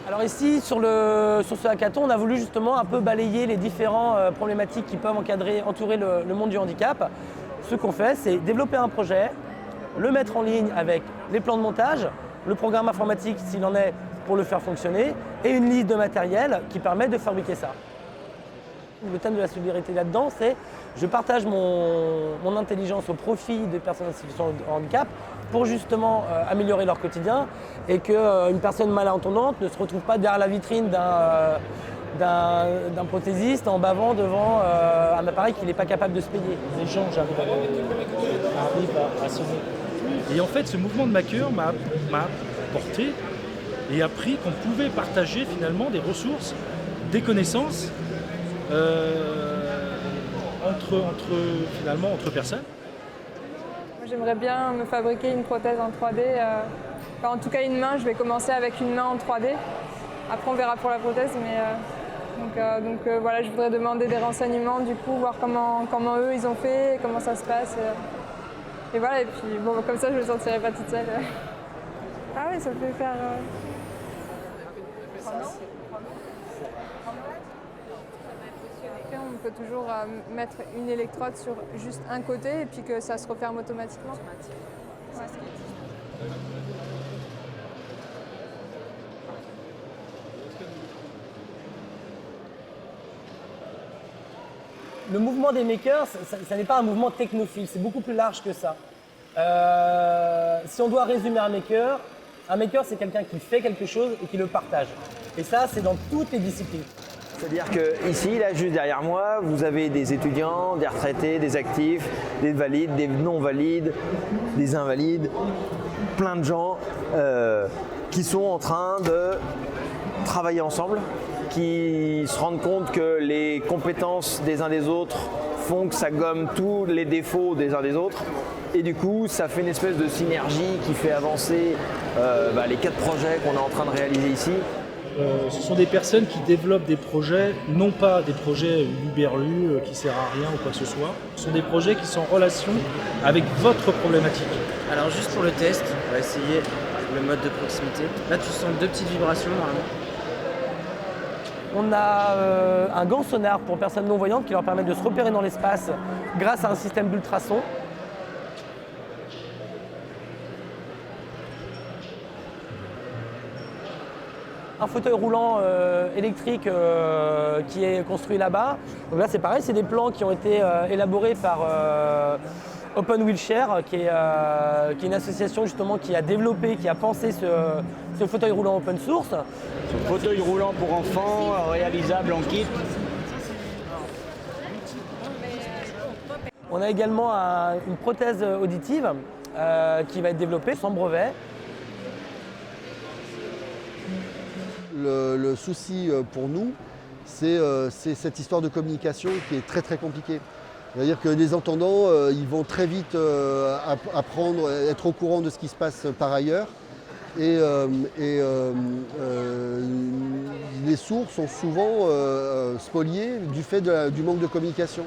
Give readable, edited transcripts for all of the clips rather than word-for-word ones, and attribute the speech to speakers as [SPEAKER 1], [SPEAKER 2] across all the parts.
[SPEAKER 1] Alors ici, sur ce hackathon, on a voulu justement un peu balayer les différentes problématiques qui peuvent entourer le monde du handicap. Ce qu'on fait, c'est développer un projet, le mettre en ligne avec les plans de montage, le programme informatique s'il en est pour le faire fonctionner, et une liste de matériel qui permet de fabriquer ça. Le thème de la solidarité là-dedans, c'est je partage mon intelligence au profit des personnes en situation de handicap pour justement améliorer leur quotidien et qu'une personne malentendante ne se retrouve pas derrière la vitrine d'un prothésiste en bavant devant un appareil qu'il n'est pas capable de se payer.
[SPEAKER 2] Les gens, j'arrive à sonner. Et en fait, ce mouvement de Maker m'a porté et appris qu'on pouvait partager finalement des ressources, des connaissances entre personnes.
[SPEAKER 3] J'aimerais bien me fabriquer une prothèse en 3D. En tout cas, une main, je vais commencer avec une main en 3D. Après, on verra pour la prothèse. Voilà, je voudrais demander des renseignements, du coup, voir comment eux, ils ont fait, comment ça se passe. Et voilà, et puis bon, comme ça, je ne me sentirai pas toute seule. Ah oui, ça peut faire... 3 ans. On peut toujours mettre une électrode sur juste un côté et puis que ça se referme automatiquement. Ouais.
[SPEAKER 1] Le mouvement des makers, ça n'est pas un mouvement technophile, c'est beaucoup plus large que ça. Si on doit résumer un maker c'est quelqu'un qui fait quelque chose et qui le partage. Et ça, c'est dans toutes les disciplines.
[SPEAKER 4] C'est-à-dire qu'ici, là, juste derrière moi, vous avez des étudiants, des retraités, des actifs, des valides, des non-valides, des invalides, plein de gens qui sont en train de travailler ensemble, qui se rendent compte que les compétences des uns des autres font que ça gomme tous les défauts des uns des autres. Et du coup, ça fait une espèce de synergie qui fait avancer les 4 projets qu'on est en train de réaliser ici.
[SPEAKER 2] Ce sont des personnes qui développent des projets, non pas des projets UberLu qui ne servent à rien ou quoi que ce soit. Ce sont des projets qui sont en relation avec votre problématique.
[SPEAKER 5] Alors juste pour le test, on va essayer le mode de proximité. Là tu sens 2 petites vibrations normalement.
[SPEAKER 1] On a un gant sonar pour personnes non-voyantes qui leur permet de se repérer dans l'espace grâce à un système d'ultrasons. Un fauteuil roulant électrique qui est construit là-bas. Donc là c'est pareil, c'est des plans qui ont été élaborés par Open Wheelchair, qui est une association justement qui a développé, qui a pensé ce fauteuil roulant open source.
[SPEAKER 6] Ce fauteuil roulant pour enfants, réalisable en kit.
[SPEAKER 1] On a également une prothèse auditive qui va être développée sans brevet.
[SPEAKER 7] Le souci pour nous, c'est cette histoire de communication qui est très très compliquée. C'est-à-dire que les entendants, ils vont très vite apprendre, être au courant de ce qui se passe par ailleurs. Et les sourds sont souvent spoliés du fait du manque de communication.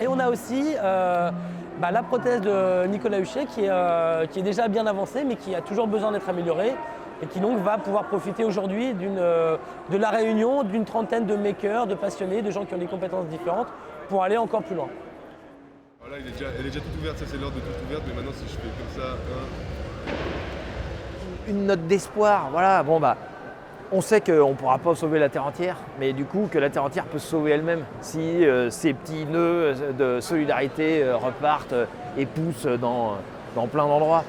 [SPEAKER 1] Et on a aussi la prothèse de Nicolas Huchet qui est déjà bien avancée mais qui a toujours besoin d'être améliorée et qui donc va pouvoir profiter aujourd'hui de la réunion d'une trentaine de makers, de passionnés, de gens qui ont des compétences différentes pour aller encore plus loin.
[SPEAKER 8] Voilà, elle est déjà toute ouverte, ça c'est l'ordre de toute ouverte, mais maintenant si je fais comme ça,
[SPEAKER 4] Une note d'espoir, voilà, on sait qu'on ne pourra pas sauver la Terre entière, mais du coup que la Terre entière peut se sauver elle-même si ces petits nœuds de solidarité repartent et poussent dans plein d'endroits.